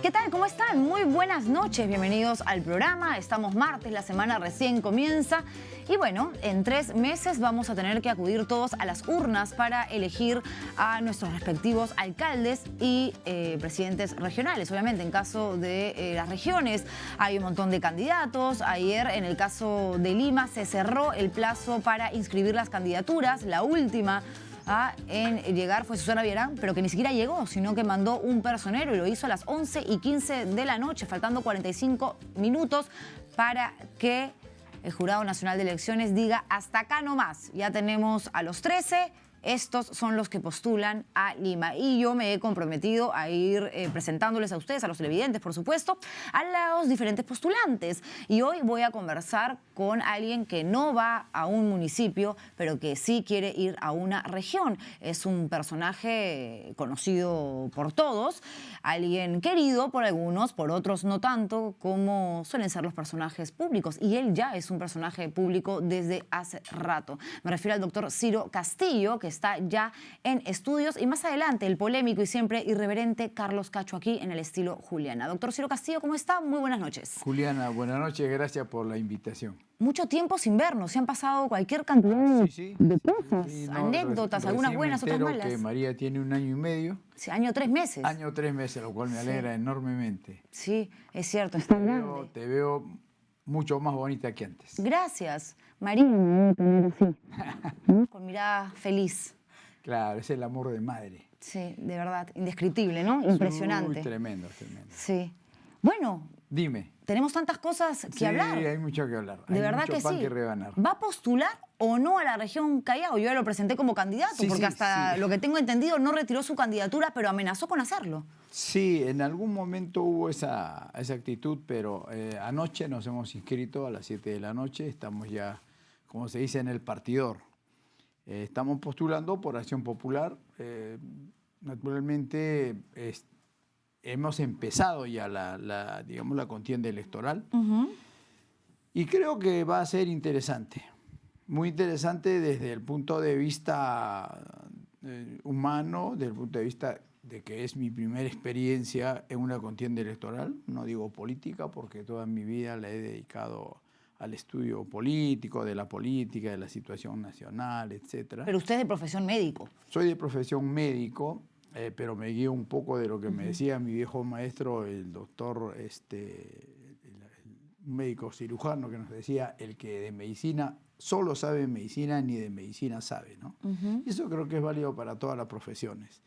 ¿Qué tal? ¿Cómo están? Muy buenas noches, bienvenidos al programa. Estamos martes, la semana recién comienza y bueno, en 3 meses vamos a tener que acudir todos a las urnas para elegir a nuestros respectivos alcaldes y presidentes regionales. Obviamente, en caso de las regiones hay un montón de candidatos. Ayer, en el caso de Lima, se cerró el plazo para inscribir las candidaturas. La última en llegar fue Susana Villarán, pero que ni siquiera llegó, sino que mandó un personero y lo hizo a las 11:15 de la noche, faltando 45 minutos para que el Jurado Nacional de Elecciones diga hasta acá nomás. Ya tenemos a los 13. Estos son los que postulan a Lima y yo me he comprometido a ir presentándoles a ustedes, a los televidentes, por supuesto, a los diferentes postulantes. Y hoy voy a conversar con alguien que no va a un municipio, pero que sí quiere ir a una región. Es un personaje conocido por todos, alguien querido por algunos, por otros no tanto, como suelen ser los personajes públicos. Y él ya es un personaje público desde hace rato. Me refiero al doctor Ciro Castillo, que está ya en estudios, y más adelante el polémico y siempre irreverente Carlos Cacho aquí en el estilo Juliana. Doctor Ciro Castillo, ¿cómo está? Muy buenas noches. Juliana, buenas noches, gracias por la invitación. Mucho tiempo sin vernos, se han pasado cualquier cantidad de cosas, anécdotas, algunas buenas, otras malas. Que María tiene 1 año y medio. Sí, año 3 meses. Año 3 meses, lo cual me alegra enormemente. Sí, es cierto, está grande. Te veo mucho más bonita que antes. Gracias. María me debe tener así, con mirada feliz. Claro, es el amor de madre. Sí, de verdad, indescriptible, ¿no? Impresionante. Tremendo, tremendo. Sí. Bueno, dime. Tenemos tantas cosas que hablar. Sí, hay mucho que hablar. De verdad que sí. Hay mucho pan que rebanar. ¿Va a postular o no a la región Callao? Yo ya lo presenté como candidato, porque hasta lo que tengo entendido no retiró su candidatura, pero amenazó con hacerlo. Sí, en algún momento hubo esa actitud, pero anoche nos hemos inscrito a las 7 de la noche. Estamos ya, como se dice, en el partidor. Estamos postulando por Acción Popular. Naturalmente, hemos empezado ya la contienda electoral. Y creo que va a ser interesante. Muy interesante desde el punto de vista humano, desde el punto de vista de que es mi primera experiencia en una contienda electoral. No digo política, porque toda mi vida la he dedicado al estudio político, de la situación nacional, etc. Pero usted es de profesión médico. Soy de profesión médico, pero me guío un poco de lo que me decía mi viejo maestro, el doctor, un médico cirujano, que nos decía, el que de medicina solo sabe medicina, ni de medicina sabe, ¿no? Y eso creo que es válido para todas las profesiones.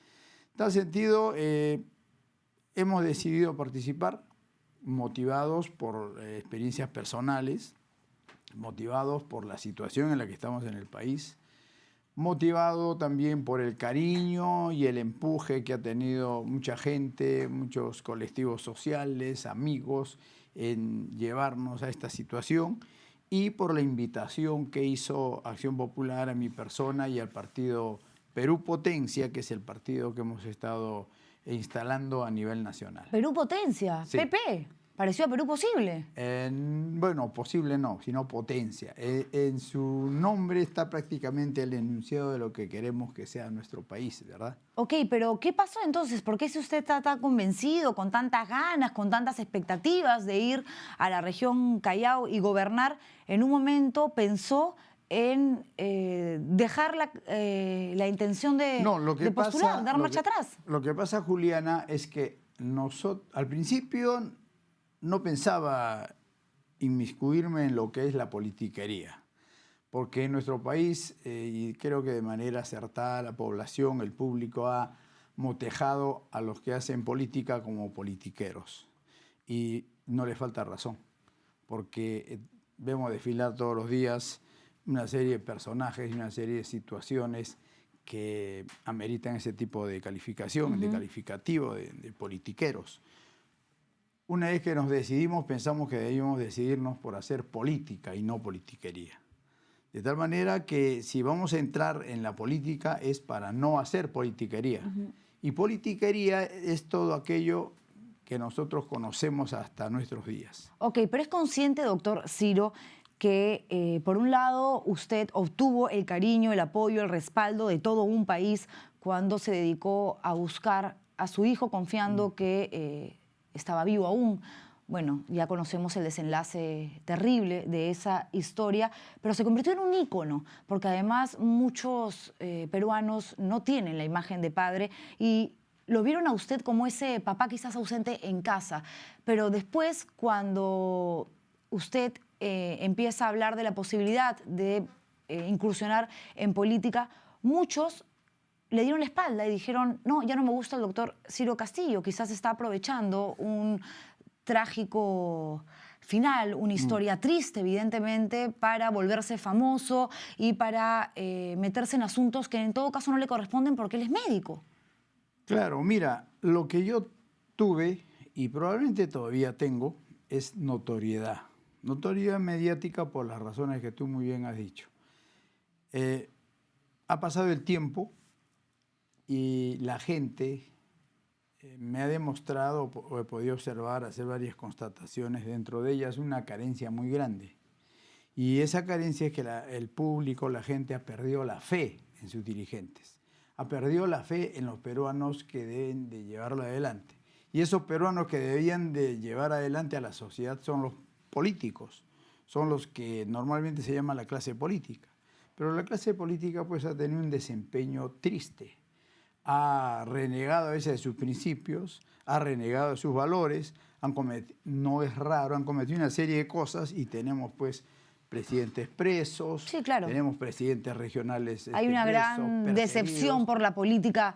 En tal sentido, hemos decidido participar, motivados por experiencias personales, motivados por la situación en la que estamos en el país, motivado también por el cariño y el empuje que ha tenido mucha gente, muchos colectivos sociales, amigos, en llevarnos a esta situación, y por la invitación que hizo Acción Popular a mi persona y al partido Perú Potencia, que es el partido que hemos estado instalando a nivel nacional. ¿Perú Potencia? Sí. ¿PP? ¿Pareció a Perú Posible? Bueno, posible no, sino potencia. En su nombre está prácticamente el enunciado de lo que queremos que sea nuestro país, ¿verdad? Ok, pero ¿qué pasó entonces? ¿Por qué si usted está tan convencido, con tantas ganas, con tantas expectativas de ir a la región Callao y gobernar, en un momento pensó en dejar la intención de postular, dar marcha atrás? Lo que pasa, Juliana, es que nosotros al principio no pensaba inmiscuirme en lo que es la politiquería, porque en nuestro país, y creo que de manera acertada, la población, el público ha motejado a los que hacen política como politiqueros. Y no le falta razón, porque vemos desfilar todos los días una serie de personajes y una serie de situaciones que ameritan ese tipo de calificación, de calificativo, de politiqueros. Una vez que nos decidimos, pensamos que debíamos decidirnos por hacer política y no politiquería. De tal manera que si vamos a entrar en la política es para no hacer politiquería. Y politiquería es todo aquello que nosotros conocemos hasta nuestros días. Ok, pero es consciente, doctor Ciro, que por un lado usted obtuvo el cariño, el apoyo, el respaldo de todo un país cuando se dedicó a buscar a su hijo confiando que estaba vivo aún. Bueno, ya conocemos el desenlace terrible de esa historia, pero se convirtió en un ícono, porque además muchos peruanos no tienen la imagen de padre y lo vieron a usted como ese papá quizás ausente en casa. Pero después, cuando usted empieza a hablar de la posibilidad de incursionar en política, muchos le dieron la espalda y dijeron, no, ya no me gusta el doctor Ciro Castillo, quizás está aprovechando un trágico final, una historia triste, evidentemente, para volverse famoso y para meterse en asuntos que en todo caso no le corresponden porque él es médico. Claro, mira, lo que yo tuve y probablemente todavía tengo es notoriedad. Notoriedad mediática por las razones que tú muy bien has dicho. Ha pasado el tiempo y la gente me ha demostrado o he podido observar, hacer varias constataciones, dentro de ellas una carencia muy grande. Y esa carencia es que el público, la gente ha perdido la fe en sus dirigentes. Ha perdido la fe en los peruanos que deben de llevarlo adelante. Y esos peruanos que debían de llevar adelante a la sociedad son los políticos, son los que normalmente se llama la clase política. Pero la clase política pues ha tenido un desempeño triste. Ha renegado a veces de sus principios, ha renegado de sus valores, no es raro, han cometido una serie de cosas y tenemos pues presidentes presos, sí, claro, tenemos presidentes regionales hay una presos, gran decepción por la política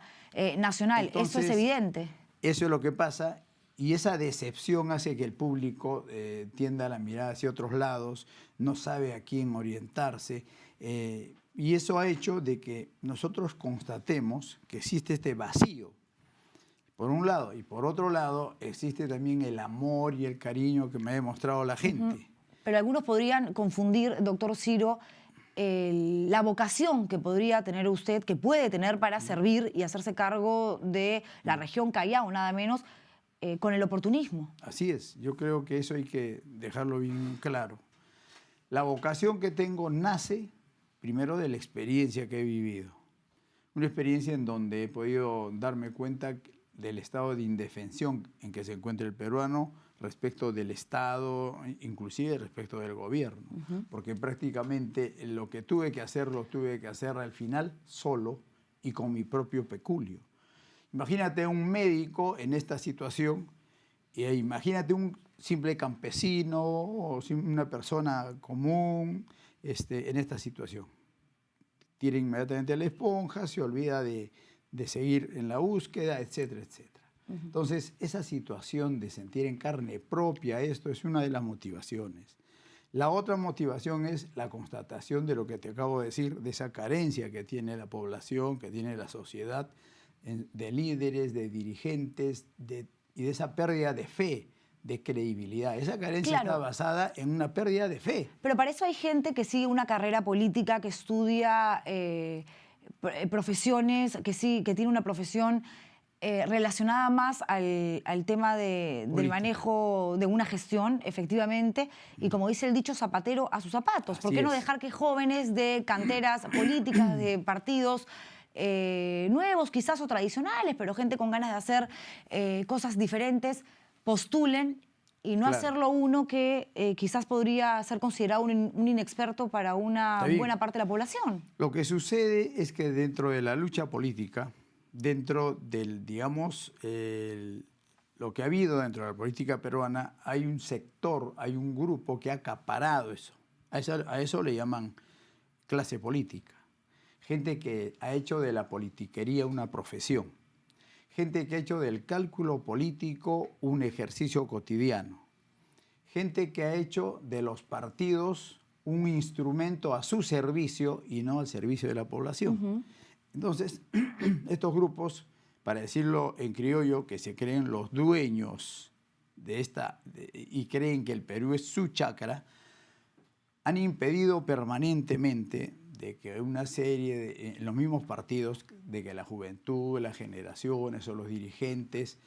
nacional. Entonces, eso es evidente. Eso es lo que pasa y esa decepción hace que el público tienda la mirada hacia otros lados, no sabe a quién orientarse. Y eso ha hecho de que nosotros constatemos que existe este vacío, por un lado, y por otro lado existe también el amor y el cariño que me ha demostrado la gente. Pero algunos podrían confundir, doctor Ciro, la vocación que podría tener usted, que puede tener para servir y hacerse cargo de la región Callao, nada menos, con el oportunismo. Así es, yo creo que eso hay que dejarlo bien claro. La vocación que tengo nace primero de la experiencia que he vivido. Una experiencia en donde he podido darme cuenta del estado de indefensión en que se encuentra el peruano respecto del Estado, inclusive respecto del gobierno. Porque prácticamente lo que tuve que hacer, lo tuve que hacer al final solo y con mi propio peculio. Imagínate un médico en esta situación, e imagínate un simple campesino o una persona común en esta situación. Tira inmediatamente la esponja, se olvida de seguir en la búsqueda, etcétera, etcétera. Entonces, esa situación de sentir en carne propia esto es una de las motivaciones. La otra motivación es la constatación de lo que te acabo de decir, de esa carencia que tiene la población, que tiene la sociedad, de líderes, de dirigentes, y de esa pérdida de fe, de credibilidad. Esa carencia está basada en una pérdida de fe. Pero para eso hay gente que sigue una carrera política, que estudia profesiones, que tiene una profesión relacionada más al tema del manejo de una gestión, efectivamente, y como dice el dicho, zapatero a sus zapatos. ¿Por qué no dejar que jóvenes de canteras políticas, de partidos nuevos quizás o tradicionales, pero gente con ganas de hacer cosas diferentes, postulen y no hacerlo uno que quizás podría ser considerado un inexperto para una buena parte de la población? Lo que sucede es que dentro de la lucha política, dentro del, digamos, lo que ha habido dentro de la política peruana, hay un sector, hay un grupo que ha acaparado eso. A eso le llaman clase política. Gente que ha hecho de la politiquería una profesión. Gente que ha hecho del cálculo político un ejercicio cotidiano. Gente que ha hecho de los partidos un instrumento a su servicio y no al servicio de la población. Entonces, estos grupos, para decirlo en criollo, que se creen los dueños de y creen que el Perú es su chacra, han impedido permanentemente de que una serie en los mismos partidos, de que la juventud, las generaciones o los dirigentes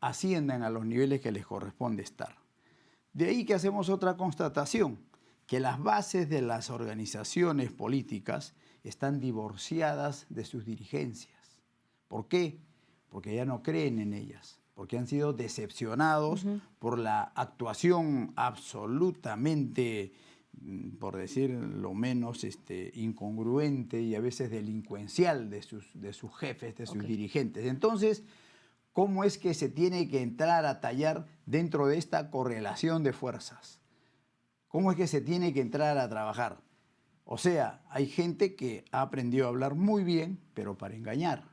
asciendan a los niveles que les corresponde estar. De ahí que hacemos otra constatación, que las bases de las organizaciones políticas están divorciadas de sus dirigencias. ¿Por qué? Porque ya no creen en ellas. porque han sido decepcionados por la actuación absolutamente, por decir lo menos, incongruente y a veces delincuencial de sus jefes, de sus dirigentes. Entonces, ¿cómo es que se tiene que entrar a tallar dentro de esta correlación de fuerzas? ¿Cómo es que se tiene que entrar a trabajar? O sea, hay gente que ha aprendido a hablar muy bien, pero para engañar.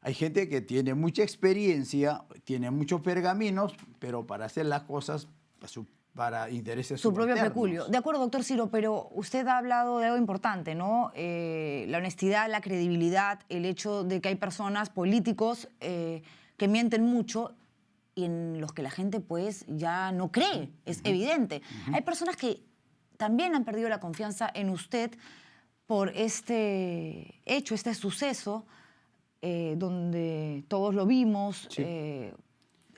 Hay gente que tiene mucha experiencia, tiene muchos pergaminos, pero para hacer las cosas para intereses su propio subalternos. peculio. De acuerdo, doctor Ciro, pero usted ha hablado de algo importante, ¿no? La honestidad, la credibilidad, el hecho de que hay personas, políticos, que mienten mucho y en los que la gente pues ya no cree, es evidente. Hay personas que también han perdido la confianza en usted por este hecho, este suceso, donde todos lo vimos, en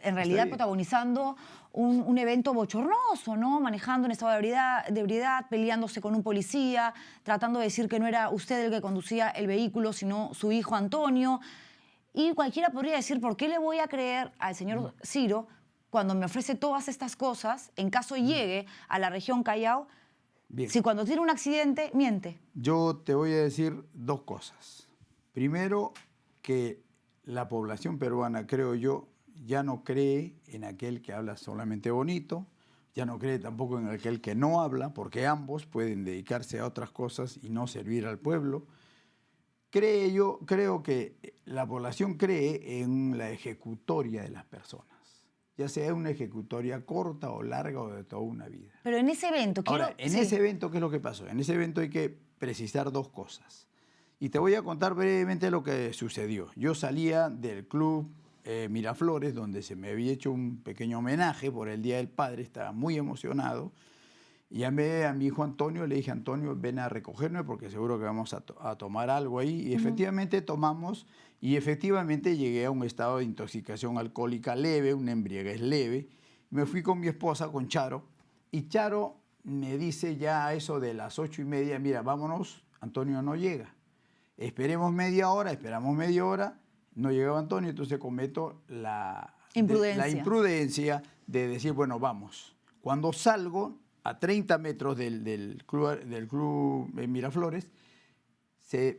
realidad protagonizando un evento bochornoso, ¿no? Manejando en estado de ebriedad, peleándose con un policía, tratando de decir que no era usted el que conducía el vehículo, sino su hijo Antonio. Y cualquiera podría decir, ¿por qué le voy a creer al señor Ciro cuando me ofrece todas estas cosas, en caso llegue a la región Callao, si cuando tiene un accidente, miente? Yo te voy a decir dos cosas. Primero, que la población peruana, creo yo, ya no cree en aquel que habla solamente bonito, ya no cree tampoco en aquel que no habla, porque ambos pueden dedicarse a otras cosas y no servir al pueblo. Creo que la población cree en la ejecutoria de las personas, ya sea una ejecutoria corta o larga o de toda una vida. Pero en ese evento... Ahora, en ese evento, ¿qué es lo que pasó? En ese evento hay que precisar dos cosas. Y te voy a contar brevemente lo que sucedió. Yo salía del club Miraflores, donde se me había hecho un pequeño homenaje por el Día del Padre, estaba muy emocionado. Llamé a mi hijo Antonio, le dije, Antonio, ven a recogerme porque seguro que vamos a tomar algo ahí. Y efectivamente tomamos y efectivamente llegué a un estado de intoxicación alcohólica leve, una embriaguez leve. Me fui con mi esposa, con Charo, y Charo me dice ya a eso de las 8:30, mira, vámonos, Antonio no llega. Esperamos media hora, no llegaba Antonio, entonces cometo la imprudencia de decir, bueno, vamos. Cuando salgo a 30 metros del club Miraflores,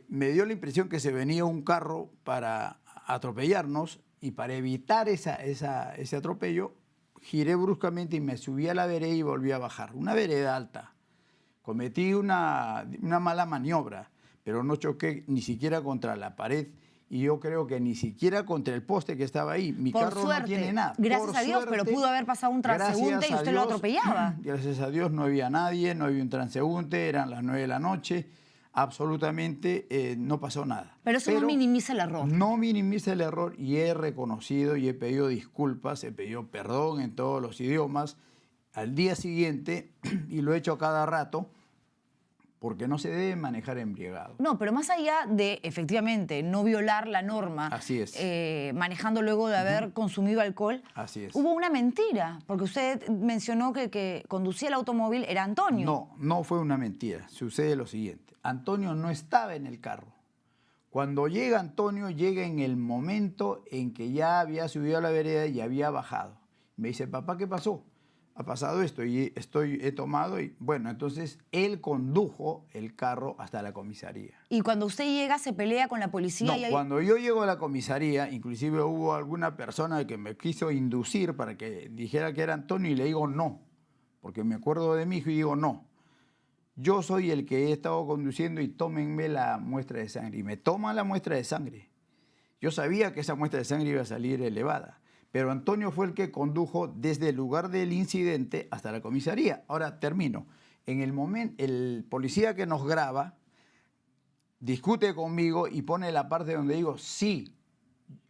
me dio la impresión que se venía un carro para atropellarnos y para evitar ese atropello, giré bruscamente y me subí a la vereda y volví a bajar. Una vereda alta. Cometí una mala maniobra, pero no choqué ni siquiera contra la pared y yo creo que ni siquiera contra el poste que estaba ahí. Mi carro no tiene nada. Gracias a Dios, pero pudo haber pasado un transeúnte y usted lo atropellaba. Gracias a Dios no había nadie, no había un transeúnte, eran las 9 de la noche, absolutamente no pasó nada. Pero eso no minimiza el error. No minimiza el error y he reconocido y he pedido disculpas, he pedido perdón en todos los idiomas al día siguiente y lo he hecho a cada rato. Porque no se debe manejar embriagado. No, pero más allá de, efectivamente, no violar la norma, así es. Manejando luego de haber consumido alcohol, así es. Hubo una mentira, porque usted mencionó que el que conducía el automóvil era Antonio. No fue una mentira. Sucede lo siguiente. Antonio no estaba en el carro. Cuando llega Antonio, llega en el momento en que ya había subido a la vereda y había bajado. Me dice, papá, ¿qué pasó? Ha pasado esto y he tomado y bueno, entonces él condujo el carro hasta la comisaría. Y cuando usted llega, se pelea con la policía. No, cuando yo llego a la comisaría, inclusive hubo alguna persona que me quiso inducir para que dijera que era Antonio y le digo no, porque me acuerdo de mi hijo y digo no. Yo soy el que he estado conduciendo y tómenme la muestra de sangre. Y me toman la muestra de sangre. Yo sabía que esa muestra de sangre iba a salir elevada. Pero Antonio fue el que condujo desde el lugar del incidente hasta la comisaría. Ahora termino. En el momento, el policía que nos graba discute conmigo y pone la parte donde digo, sí,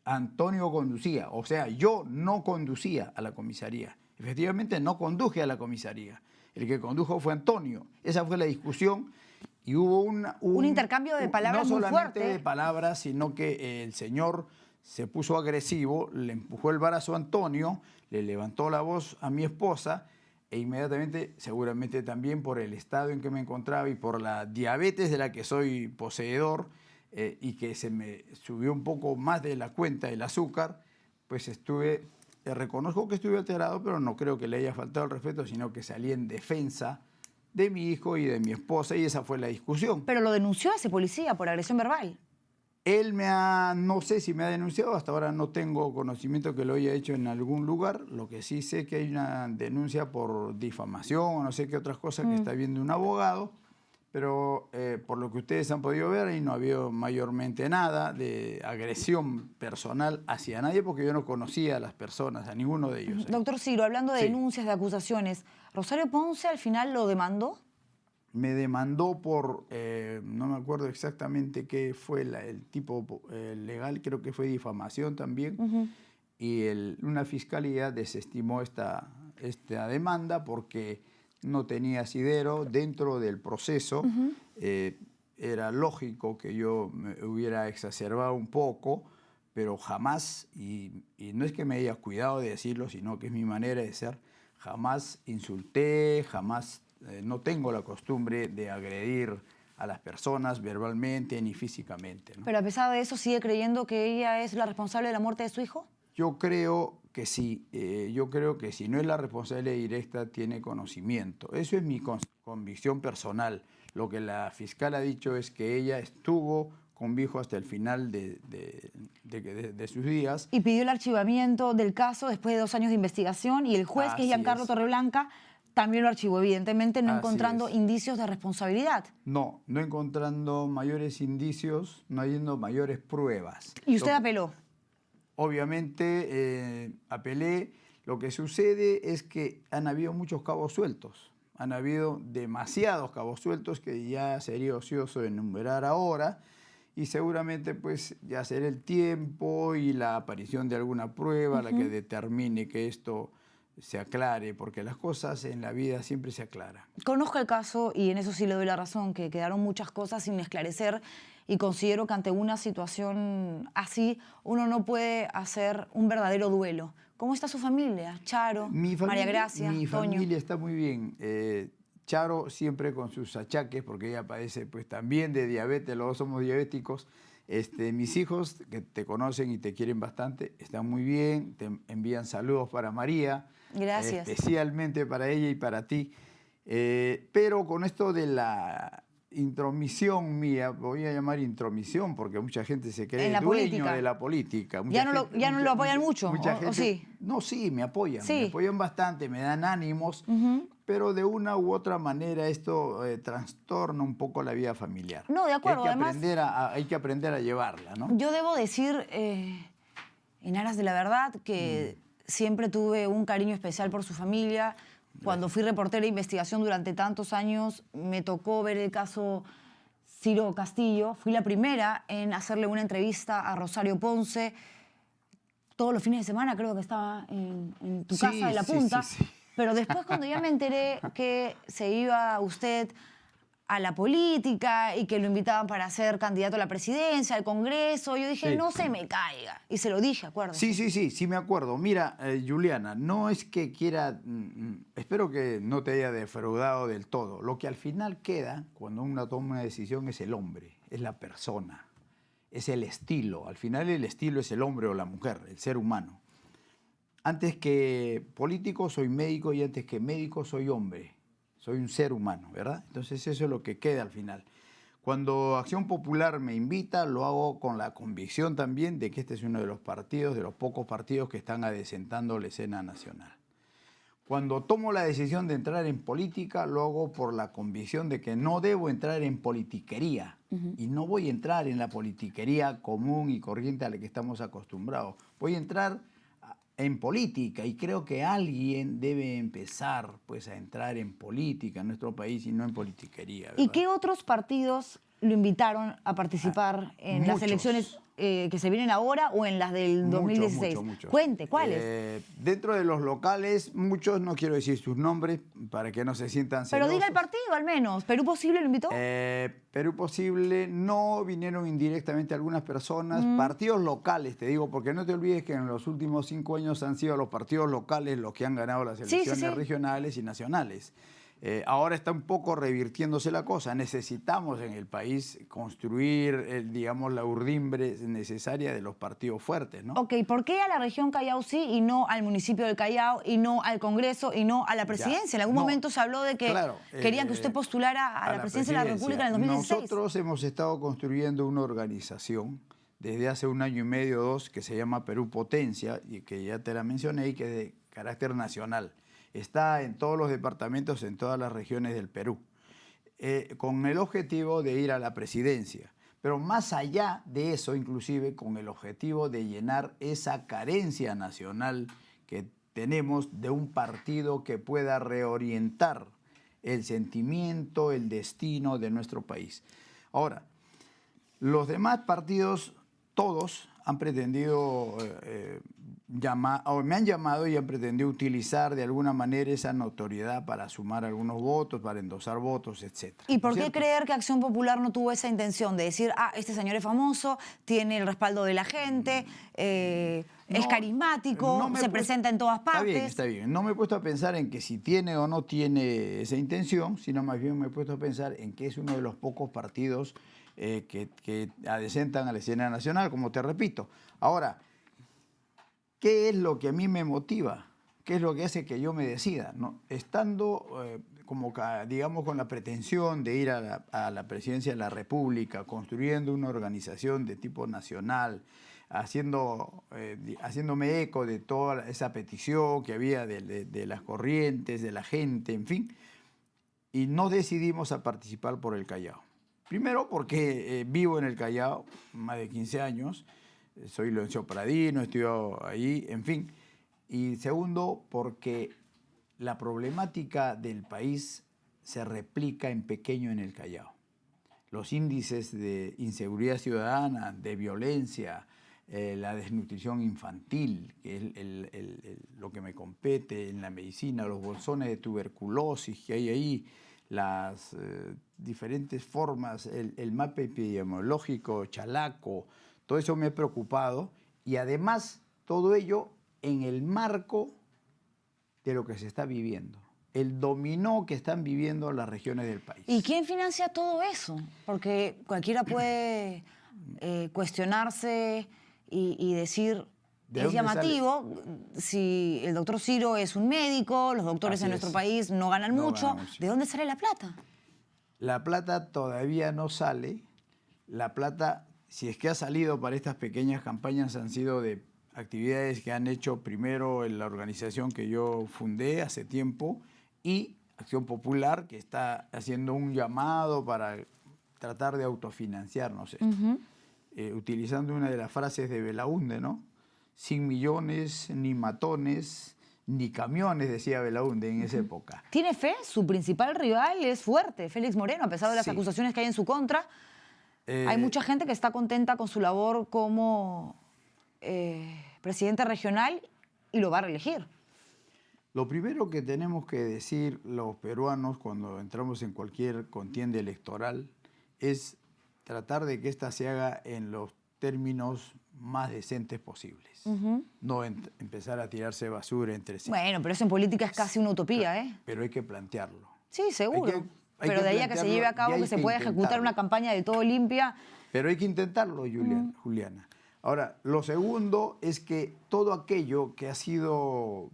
Antonio conducía. O sea, yo no conducía a la comisaría. Efectivamente, no conduje a la comisaría. El que condujo fue Antonio. Esa fue la discusión y hubo un intercambio de palabras muy fuerte. No solamente de palabras, sino que el señor se puso agresivo, le empujó el brazo a Antonio, le levantó la voz a mi esposa e inmediatamente, seguramente también por el estado en que me encontraba y por la diabetes de la que soy poseedor y que se me subió un poco más de la cuenta el azúcar, pues reconozco que estuve alterado, pero no creo que le haya faltado el respeto, sino que salí en defensa de mi hijo y de mi esposa, y esa fue la discusión. Pero lo denunció a ese policía por agresión verbal. Él no sé si me ha denunciado, hasta ahora no tengo conocimiento que lo haya hecho en algún lugar. Lo que sí sé que hay una denuncia por difamación o no sé qué otras cosas que está viendo un abogado, pero por lo que ustedes han podido ver, ahí no ha habido mayormente nada de agresión personal hacia nadie, porque yo no conocía a las personas, a ninguno de ellos. Doctor Ciro, hablando de Sí. denuncias, de acusaciones, ¿Rosario Ponce al final lo demandó? Me demandó por, no me acuerdo exactamente qué fue el tipo legal, creo que fue difamación también, y una fiscalía desestimó esta demanda porque no tenía asidero dentro del proceso. Era lógico que yo me hubiera exacerbado un poco, pero jamás, y no es que me haya cuidado de decirlo, sino que es mi manera de ser, jamás insulté, jamás... no tengo la costumbre de agredir a las personas verbalmente ni físicamente, ¿no? Pero a pesar de eso, ¿sigue creyendo que ella es la responsable de la muerte de su hijo? Yo creo que sí. Yo creo que si no es la responsable directa, tiene conocimiento. Eso es mi convicción personal. Lo que la fiscal ha dicho es que ella estuvo con mi hijo hasta el final de sus días. Y pidió el archivamiento del caso después de 2 años de investigación, y el juez, que es Giancarlo Torreblanca, también lo archivó, evidentemente no encontrando indicios de responsabilidad. No encontrando mayores indicios, no habiendo mayores pruebas. ¿Y usted apeló? Obviamente apelé. Lo que sucede es que han habido muchos cabos sueltos. Han habido demasiados cabos sueltos que ya sería ocioso enumerar ahora, y seguramente pues ya será el tiempo y la aparición de alguna prueba la que determine que esto se aclare, porque las cosas en la vida siempre se aclaran. Conozco el caso y en eso sí le doy la razón, que quedaron muchas cosas sin esclarecer, y considero que ante una situación así uno no puede hacer un verdadero duelo. ¿Cómo está su familia? Charo, María Gracia, Mi Toño. familia está muy bien. Charo siempre con sus achaques, porque ella padece pues también de diabetes, los dos somos diabéticos. Mis hijos, que te conocen y te quieren bastante, están muy bien, te envían saludos para María. Gracias. Especialmente para ella y para ti. Pero con esto de la intromisión mía, voy a llamar intromisión porque mucha gente se cree dueño de la política. Ya no lo apoyan mucho, ¿o sí? No, sí, me apoyan. Sí. Me apoyan bastante, me dan ánimos, pero de una u otra manera esto trastorna un poco la vida familiar. No, de acuerdo. Hay que aprender a llevarla, ¿no? Yo debo decir, en aras de la verdad, que siempre tuve un cariño especial por su familia. Cuando fui reportera de investigación durante tantos años, me tocó ver el caso Ciro Castillo. Fui la primera en hacerle una entrevista a Rosario Ponce. Todos los fines de semana creo que estaba en tu casa de La Punta. Sí. Pero después, cuando ya me enteré que se iba usted a la política y que lo invitaban para ser candidato a la presidencia, al Congreso, yo dije, no se me caiga. Y se lo dije, acuérdate. Sí, me acuerdo. Mira, Juliana, no es que quiera... espero que no te haya defraudado del todo. Lo que al final queda, cuando uno toma una decisión, es el hombre, es la persona, es el estilo. Al final el estilo es el hombre o la mujer, el ser humano. Antes que político soy médico, y antes que médico soy hombre. Soy un ser humano, ¿verdad? Entonces eso es lo que queda al final. Cuando Acción Popular me invita, lo hago con la convicción también de que este es uno de los partidos, de los pocos partidos que están adecentando la escena nacional. Cuando tomo la decisión de entrar en política, lo hago por la convicción de que no debo entrar en politiquería. Y no voy a entrar en la politiquería común y corriente a la que estamos acostumbrados. Voy a entrar en política, y creo que alguien debe empezar pues a entrar en política en nuestro país y no en politiquería, ¿verdad? ¿Y qué otros partidos lo invitaron a participar en las elecciones que se vienen ahora o en las del 2016? Muchos. Cuente, ¿cuáles? Dentro de los locales, muchos, no quiero decir sus nombres para que no se sientan celosos. Pero diga el partido al menos. ¿Perú Posible lo invitó? Perú Posible, no, vinieron indirectamente algunas personas. Partidos locales, te digo, porque no te olvides que en los últimos 5 años han sido los partidos locales los que han ganado las elecciones regionales y nacionales. Ahora está un poco revirtiéndose la cosa. Necesitamos en el país construir, digamos, la urdimbre necesaria de los partidos fuertes, ¿no? Ok, ¿por qué a la región Callao sí y no al municipio del Callao y no al Congreso y no a la presidencia? En algún momento se habló de que querían que usted postulara a la presidencia de la República en el 2016. Nosotros hemos estado construyendo una organización desde hace 1 año y medio o 2 que se llama Perú Potencia y que ya te la mencioné y que es de carácter nacional. Está en todos los departamentos, en todas las regiones del Perú, con el objetivo de ir a la presidencia. Pero más allá de eso, inclusive con el objetivo de llenar esa carencia nacional que tenemos de un partido que pueda reorientar el sentimiento, el destino de nuestro país. Ahora, los demás partidos, todos, han pretendido me han llamado y han pretendido utilizar de alguna manera esa notoriedad para sumar algunos votos, para endosar votos, etc. ¿Y por qué creer que Acción Popular no tuvo esa intención de decir, este señor es famoso, tiene el respaldo de la gente, es carismático, se presenta en todas partes? Está bien. No me he puesto a pensar en que si tiene o no tiene esa intención, sino más bien me he puesto a pensar en que es uno de los pocos partidos que adecentan a la escena nacional, como te repito. Ahora, ¿qué es lo que a mí me motiva? ¿Qué es lo que hace que yo me decida? ¿No? Estando, digamos, con la pretensión de ir a la presidencia de la República, construyendo una organización de tipo nacional, haciéndome eco de toda esa petición que había de las corrientes, de la gente, en fin, y no decidimos a participar por el Callao. Primero porque vivo en el Callao más de 15 años, soy Leoncio Pradino, estudio ahí, en fin. Y segundo, porque la problemática del país se replica en pequeño en el Callao. Los índices de inseguridad ciudadana, de violencia, la desnutrición infantil, que es lo que me compete en la medicina, los bolsones de tuberculosis que hay ahí, las diferentes formas, el mapa epidemiológico, Chalaco, todo eso me ha preocupado y además todo ello en el marco de lo que se está viviendo, el dominó que están viviendo las regiones del país. ¿Y quién financia todo eso? Porque cualquiera puede cuestionarse y decir, es llamativo, si el doctor Ciro es un médico, los doctores en nuestro país no ganan mucho, ¿de dónde sale la plata? La plata todavía no sale, la plata, si es que ha salido para estas pequeñas campañas, han sido de actividades que han hecho primero en la organización que yo fundé hace tiempo y Acción Popular, que está haciendo un llamado para tratar de autofinanciarnos esto. Utilizando una de las frases de Belaúnde, ¿no? Sin millones, ni matones, ni camiones, decía Belaúnde en esa época. ¿Tiene fe? Su principal rival es fuerte, Félix Moreno, a pesar de las acusaciones que hay en su contra. Hay mucha gente que está contenta con su labor como presidente regional y lo va a reelegir. Lo primero que tenemos que decir los peruanos cuando entramos en cualquier contienda electoral es tratar de que ésta se haga en los términos más decentes posibles. No empezar a tirarse basura entre sí. Bueno, pero eso en política es casi una utopía, ¿eh? Pero hay que plantearlo. Sí, seguro. Pero de ahí a que se lleve a cabo, que se pueda ejecutar una campaña de todo limpia. Pero hay que intentarlo, Juliana. Ahora, lo segundo es que todo aquello que ha sido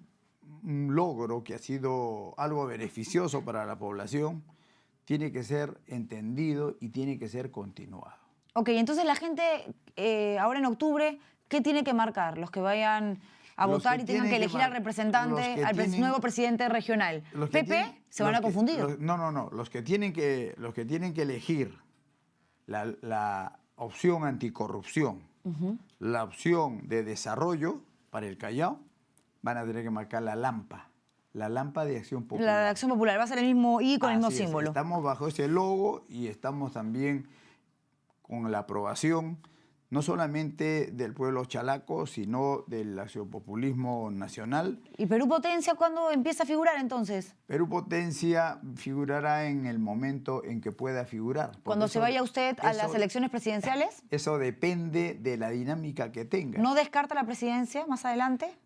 un logro, que ha sido algo beneficioso para la población, tiene que ser entendido y tiene que ser continuado. Ok, entonces la gente, ahora en octubre, ¿qué tiene que marcar? Los que vayan a votar y tengan que elegir al representante, al nuevo presidente regional. ¿PP? ¿Se van a confundir? No. Los que tienen que elegir la opción anticorrupción, la opción de desarrollo para el Callao, van a tener que marcar la LAMPA de Acción Popular. La de Acción Popular va a ser el mismo I con el mismo símbolo. Estamos bajo ese logo y estamos también con la aprobación no solamente del pueblo chalaco, sino del accionpopulismo nacional. ¿Y Perú Potencia cuándo empieza a figurar entonces? Perú Potencia figurará en el momento en que pueda figurar. ¿Cuando se vaya usted a las elecciones presidenciales? Eso depende de la dinámica que tenga. ¿No descarta la presidencia más adelante?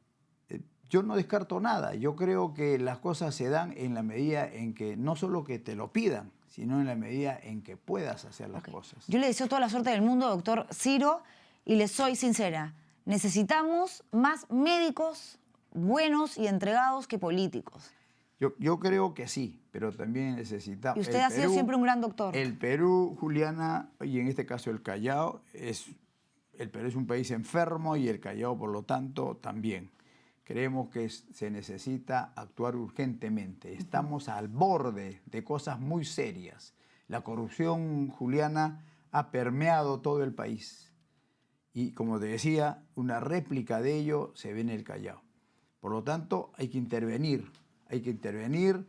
Yo no descarto nada. Yo creo que las cosas se dan en la medida en que no solo que te lo pidan, sino en la medida en que puedas hacer las cosas. Yo le deseo toda la suerte del mundo, doctor Ciro, y le soy sincera. Necesitamos más médicos buenos y entregados que políticos. Yo creo que sí, pero también necesitamos... Y usted ha sido siempre un gran doctor. El Perú, Juliana, y en este caso el Callao, el Perú es un país enfermo y el Callao, por lo tanto, también. Creemos que se necesita actuar urgentemente. Estamos al borde de cosas muy serias. La corrupción, Juliana, ha permeado todo el país. Y como te decía, una réplica de ello se ve en el Callao. Por lo tanto, hay que intervenir. Hay que intervenir,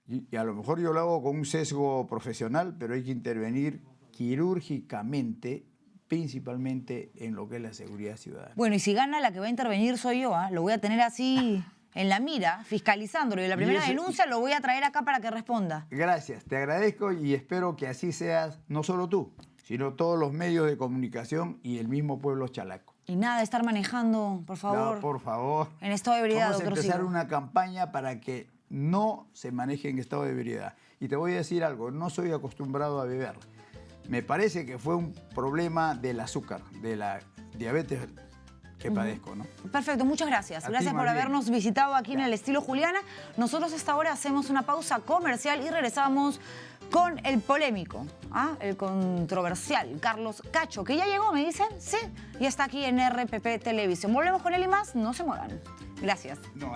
y a lo mejor yo lo hago con un sesgo profesional, pero hay que intervenir quirúrgicamente, principalmente en lo que es la seguridad ciudadana. Bueno, y si gana, la que va a intervenir soy yo, ¿eh? Lo voy a tener así en la mira, fiscalizándolo. Y la primera denuncia lo voy a traer acá para que responda. Gracias, te agradezco y espero que así seas, no solo tú, sino todos los medios de comunicación y el mismo pueblo chalaco. Y nada de estar manejando, por favor. No, por favor. En estado de ebriedad, doctor. Vamos a empezar Ciro. una campaña para que no se maneje en estado de ebriedad. Y te voy a decir algo, no soy acostumbrado a beber. Me parece que fue un problema del azúcar, de la diabetes que padezco, ¿no? Perfecto, muchas gracias. Gracias por habernos visitado aquí en el Estilo Juliana. Nosotros a esta hora hacemos una pausa comercial y regresamos con el polémico, el controversial Carlos Cacho, que ya llegó, me dicen, sí, y está aquí en RPP Televisión. Volvemos con él y más, no se muevan. Gracias. No.